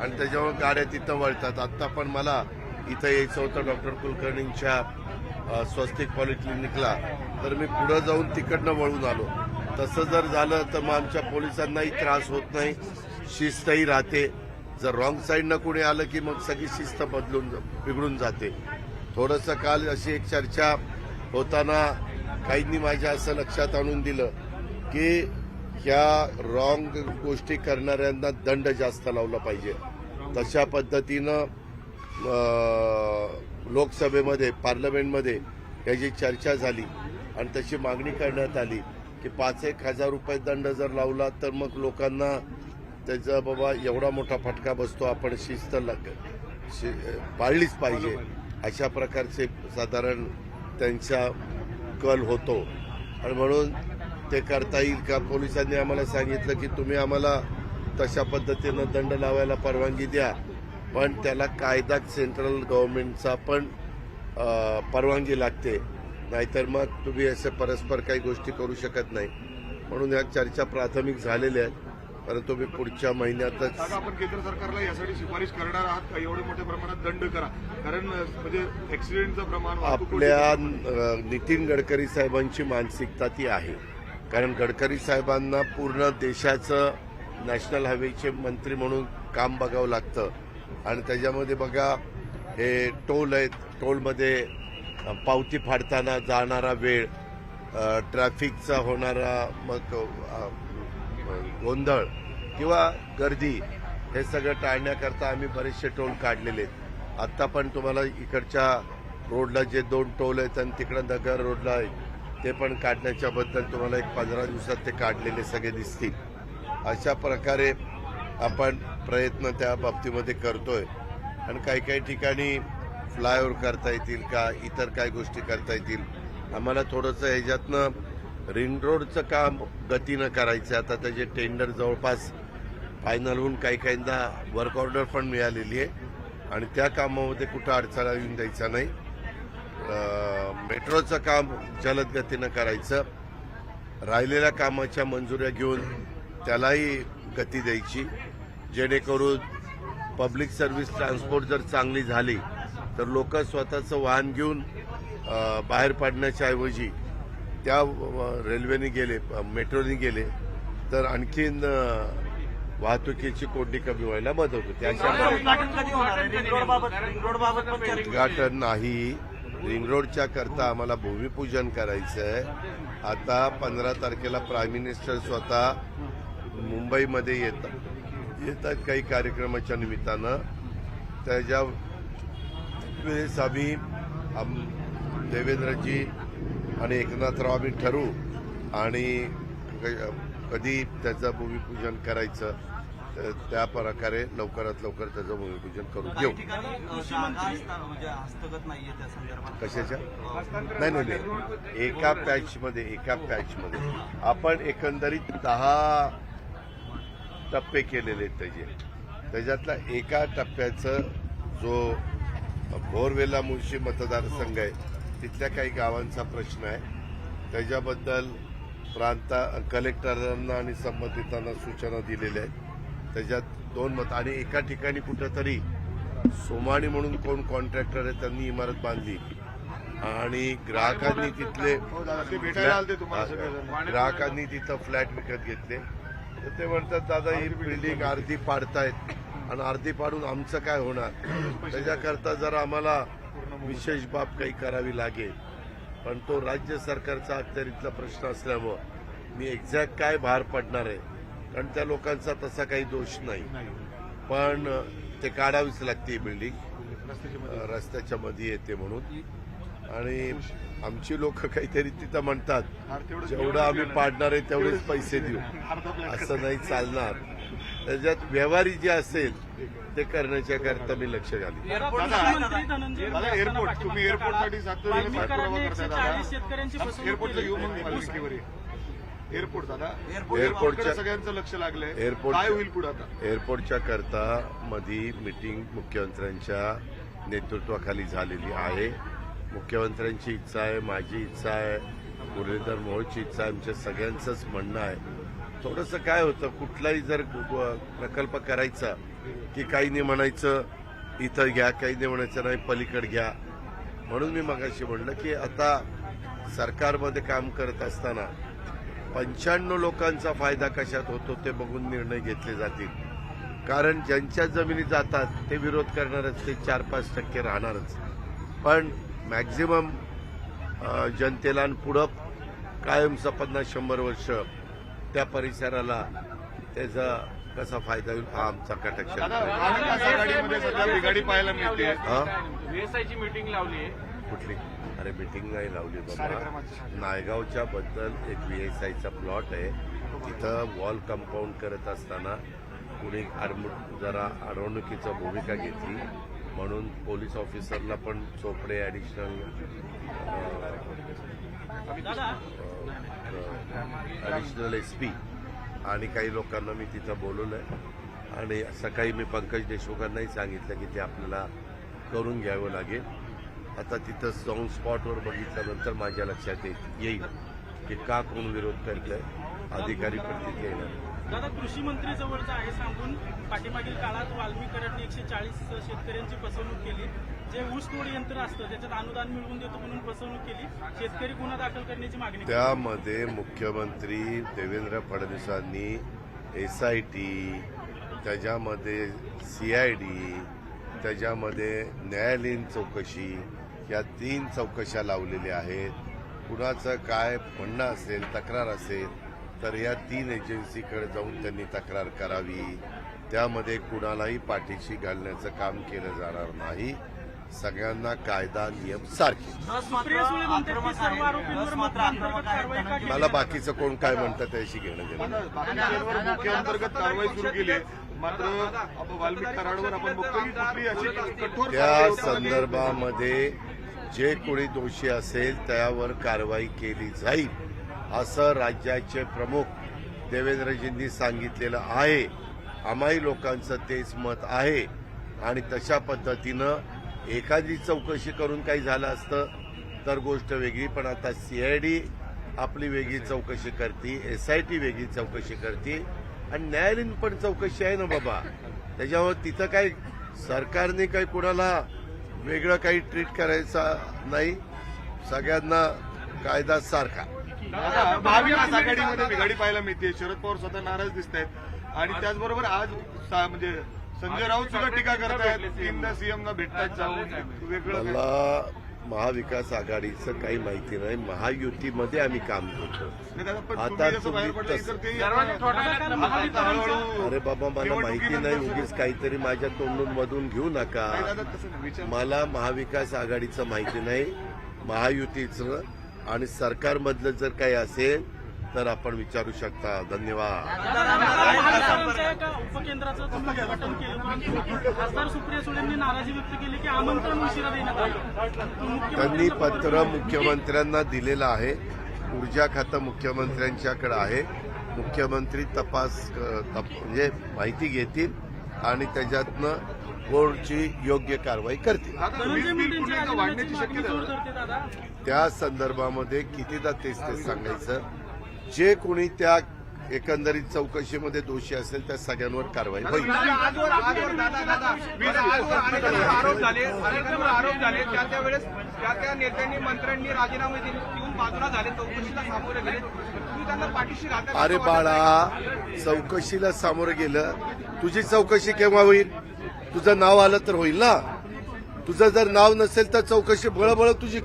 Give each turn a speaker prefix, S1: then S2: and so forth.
S1: आणि त्याच्यामुळे गाड्या तिथं वळतात. आत्ता पण मला इथं यायचं होतं डॉक्टर कुलकर्णींच्या स्वस्तिक पॉलिक्लिनिकला, तर मी पुढं जाऊन तिकडनं वळून आलो. तसं जर झालं तर मग आमच्या पोलिसांनाही त्रास होत नाही, शिस्तही राहते. जर रॉंग साईडनं कोणी आलं की मग सगळी शिस्त बिघडून जाते. थोडंसं काल अशी एक चर्चा होताना काहींनी माझ्या असं लक्षात आणून दिलं की ह्या रॉंग गोष्टी करणाऱ्यांना दंड जास्त लावला पाहिजे. तशा पद्धतीनं लोकसभेमध्ये पार्लमेंटमध्ये याची चर्चा झाली आणि तशी मागणी करण्यात आली की 5,000 रुपये दंड जर लावला तर मग लोकांना त्याचा बाबा एवढा मोठा फटका बसतो, आपण शिस्त पाळलीच पाहिजे, अशा प्रकारचे साधारण त्यांचा कल होतो. आणि म्हणून ते करता येईल का? पोलिसांनी आम्हाला सांगितलं की तुम्ही आम्हाला तशा पद्धतीनं दंड लावायला परवानगी द्या, पण त्याला कायदा सेंट्रल गव्हर्नमेंटचा पण परवानगी लागते, नाहीतर मग तुम्ही असे परस्पर काही गोष्टी करू शकत नाही. म्हणून या चर्चा प्राथमिक झालेल्या आहेत, परंतु मी पुढच्या महिन्यातच.
S2: आपण केंद्र सरकारला यासाठी शिफारिश करणार आहात का एवढे मोठ्या प्रमाणात दंड करा? कारण म्हणजे ऍक्सिडेंटचं प्रमाण
S1: आपल्या नितीन गडकरी साहेबांची मानसिकता ती आहे. कारण गडकरी साहेबांना पूर्ण देशाचं नॅशनल हायवेचे मंत्री म्हणून काम बघावं लागतं आणि त्याच्यामध्ये बघा हे टोल आहेत, टोलमध्ये पावती फाडताना जाणारा वेळ, ट्रॅफिकचा होणारा मग गोंधळ किंवा गर्दी, हे सगळं टाळण्याकरता आम्ही बरेचसे टोल काढलेले आहेत. आत्ता पण तुम्हाला इकडच्या रोडला जे 2 टोल आहेत आणि तिकडं नगर रोडला आहे ते पण काढण्याच्या बद्दल तुम्हाला एक 15 दिवसात ते काढलेले सगळे दिसतील. अशा प्रकारे आपण प्रयत्न त्या बाबतीमध्ये करतोय आणि काही ठिकाणी फ्लायओव्हर करता येतील का, इतर काय गोष्टी करता येतील. आम्हाला थोडंसं ह्याच्यातनं रिंग रोडचं काम गतीनं करायचं. आता त्याचे टेंडर जवळपास फायनल होऊन काहींना वर्क ऑर्डर पण मिळालेली आहे आणि त्या कामामध्ये कुठं अडथळा येऊन द्यायचा नाही. मेट्रोचं काम जलद गतीनं करायचं, राहिलेल्या कामाच्या मंजुऱ्या घेऊन त्यालाही गती द्यायची, जेणेकरून पब्लिक सर्व्हिस ट्रान्सपोर्ट जर चांगली झाली तर लोक स्वतःचं वाहन घेऊन बाहेर पडण्याच्या ऐवजी त्या रेल्वेने गेले, मेट्रोने गेले तर आणखीन वाहतुकीची कोंडी कमी व्हायला मदत होते. उद्घाटन नाही, रिंग रोडच्या करता आम्हाला भूमिपूजन करायचं आहे. आता 15 तारखेला प्राईम मिनिस्टर स्वतः मुंबईमध्ये येतात काही कार्यक्रमाच्या निमित्तानं. त्याच्या वेळेस आम्ही देवेंद्रजी आणि एकनाथराव आम्ही ठरवू आणि कधी त्याचं भूमिपूजन करायचं त्या प्रकारे लवकरात लवकर त्याचं भूमिपूजन करून घेऊ. कशाच्या? नाही, एका पॅचमध्ये आपण एकंदरीत 10 टप्पे केलेले आहेत. त्याच्यातला एका टप्प्याचं जो बोरवेला मुळशी मतदारसंघ आहे तिथल्या काही गावांचा प्रश्न आहे, त्याच्याबद्दल कलेक्टरांना आणि संबंधितांना सूचना दिलेल्या आहेत. त्याच्यात 2 मत आणि एका ठिकाणी कुठंतरी सोमाणी म्हणून कोण कॉन्ट्रॅक्टर आहे त्यांनी इमारत बांधली आणि ग्राहकांनी तिथं फ्लॅट विकत घेतले. तर ते म्हणतात दादा ही बिल्डिंग अर्धी पाडतायत आणि अर्धी पाडून आमचं काय होणार, त्याच्याकरता जरा आम्हाला विशेष बाब काही करावी लागेल. पण तो राज्य सरकारचा अखत्यारीतला प्रश्न असल्यामुळं मी एक्झॅक्ट काय भार पडणार आहे, कारण त्या लोकांचा तसा काही दोष नाही, पण ते काढावीच लागते बिल्डिंग रस्त्याच्या मध्ये येते म्हणून. आणि आमची लोक काहीतरी तिथं म्हणतात जेवढं आम्ही पाडणार आहे तेवढेच पैसे देऊ, असं नाही चालणार. त्याच्यात व्यवहारी जे असेल ते करण्याच्या करता मी लक्ष घालीन.
S2: एअरपोर्ट तुम्ही एअरपोर्टसाठी एअरपोर्टच्या सगळ्यांचं लक्ष लागलंय. काय होईल पुढे आता?
S1: एअरपोर्टच्या करता मध्ये मीटिंग मुख्यमंत्र्यांच्या नेतृत्वाखाली झालेली आहे. मुख्यमंत्र्यांची इच्छा आहे, माझी इच्छा आहे, मुरलीधर मोहोळची इच्छा आहे, आमच्या सगळ्यांचंच म्हणणं आहे. थोडंसं काय होतं, कुठलाही जर प्रकल्प करायचा की काहींनी म्हणायचं इथं घ्या, काहींनी म्हणायचं नाही पलीकडे घ्या. म्हणून मी मगाशी म्हणलं की आता सरकारमध्ये काम करत असताना 95 लोकांचा फायदा कशात होतो ते बघून निर्णय घेतले जातील. कारण ज्यांच्या जमिनी जातात ते विरोध करणारच, ते 4-5% राहणारच. पण मॅक्झिमम जनतेला आणि पुढं कायमचा 50-100 वर्ष त्या परिसराला त्याचा कसा फायदा होईल हा आमचा कटाक्ष.
S2: महाविकास आघाडीमध्ये सध्या बिघाडी पाहायला मिळते.
S3: VSIची मीटिंग लावली.
S1: कुठली? अरे मीटिंग नाही लावली बाबा. नायगावच्या बद्दल एक VSIचा प्लॉट आहे, तिथं वॉल कंपाऊंड करत असताना कुणी जरा अडवणुकीची भूमिका घेतली म्हणून पोलीस ऑफिसरला पण चोपडे ॲडिशनल SP आणि काही लोकांना मी तिथं बोलवलंय आणि सकाळी मी पंकज देशमुखांनाही सांगितलं की ते आपल्याला करून घ्यावं लागेल. आता तिथं जाऊन स्पॉटवर बघितल्यानंतर माझ्या लक्षात येईल की का कोण विरोध करतंय, अधिकारी प्रतिक्रिया येणार.
S4: दादा, कृषी मंत्री जवळचं आहे सांगून पाठीमागील काळात वाल्मी कराडने 140 शेतकऱ्यांची फसवणूक केली. जे ऊसतोड यंत्र असतं त्याच्यात अनुदान मिळवून देतो म्हणून फसवणूक केली. शेतकरी गुन्हा दाखल करण्याची मागणी.
S1: त्यामध्ये मुख्यमंत्री देवेंद्र फडणवीसांनी SIT, त्याच्यामध्ये CID, त्याच्यामध्ये न्यायालयीन चौकशी या 3 चौकशा लावलेल्या आहेत. कुणाचं काय म्हणणं असेल, तक्रार असेल तर या 3 एजन्सीकडे जाऊन त्यांनी तक्रार करावी. त्यामध्ये कुणालाही पाठीशी घालण्याचं काम केलं जाणार नाही. सगळ्यांना कायदा नियम सारखे.
S4: सुप्रिया सुळे म्हणतात की सर्व आरोपींवर मतदानांतर्गत कारवाई का केली?
S1: मला बाकीचं कोण काय म्हणतं त्याशी घेणं देणं.
S2: बाकीच्यांवर मुख्यांतर्गत कारवाई सुरू केली आहे. मात्र वाल्मिक कराडवर आपण बघतो की कुठली अशी कठोर
S1: त्या
S2: कारवाई होताना
S1: संदर्भामध्ये जे कोणी दोषी असेल त्यावर कारवाई केली जाईल असं राज्याचे प्रमुख देवेंद्रजींनी सांगितलेलं आहे. आम्हाही लोकांचं तेच मत आहे आणि तशा पद्धतीनं एखादी चौकशी करून काही झालं असतं तर गोष्ट वेगळी. पण आता CID आपली वेगळी चौकशी करते, SIT वेगळी चौकशी करते आणि न्यायालयीन पण चौकशी आहे ना बाबा. त्याच्यावर तिथं काही सरकारने काही कोणाला वेगळं काही ट्रीट करायचं नाही. सगळ्यांना कायदा सारखा.
S2: आता महाविकास आघाडीमध्ये बिघाडी पाहायला मिळते. शरद पवार स्वतः नाराज दिसत आहेत आणि त्याचबरोबर आज म्हणजे संजय राऊत सुद्धा टीका करत आहेत. 3दा CMना भेटतात जाऊन वेगळं.
S1: मला महाविकास आघाडीचं काही माहिती नाही. महायुतीमध्ये आम्ही काम करतो. आता अरे बाबा मला माहिती नाही, उगीच काहीतरी माझ्या तोंडून मधून घेऊ नका. मला महाविकास आघाडीचं माहिती नाही. महायुतीचं आणि सरकारमधलं जर काही असेल तर आपण विचारू शकता. धन्यवाद.
S4: उपकेंद्राचं उद्घाटन केलं. खासदार सुप्रिया सुळेंनी नाराजी व्यक्त केली की आमंत्रण उशिरा देण्यात आलं.
S1: त्यांनी पत्र मुख्यमंत्र्यांना दिलेलं आहे. ऊर्जा खातं मुख्यमंत्र्यांच्याकडे आहे. मुख्यमंत्री म्हणजे माहिती घेतील आणि त्याच्यातनं बोर्डची योग्य कारवाई करतील.
S2: वाढण्याची शक्यता.
S1: त्या संदर्भामध्ये कितीदा तेच सांगायचं. जे कोणी त्या एकंदरीत चौकशीमध्ये दोषी असेल त्या सगळ्यांवर कारवाई होईल.
S3: आरोप झाले त्यावेळेस त्या नेत्यांनी मंत्र्यांनी राजीनामे देऊन बाजूला झाले, चौकशीला सामोरे गेले. तुम्ही त्यांना पाठीशी राहता?
S1: अरे बाळा, चौकशीला सामोरं गेलं. तुझी चौकशी केव्हा होईल? तुझं नाव आलं तर होईल ना. तुझं जर नाव नसेल तर चौकशी बळबळ तुझी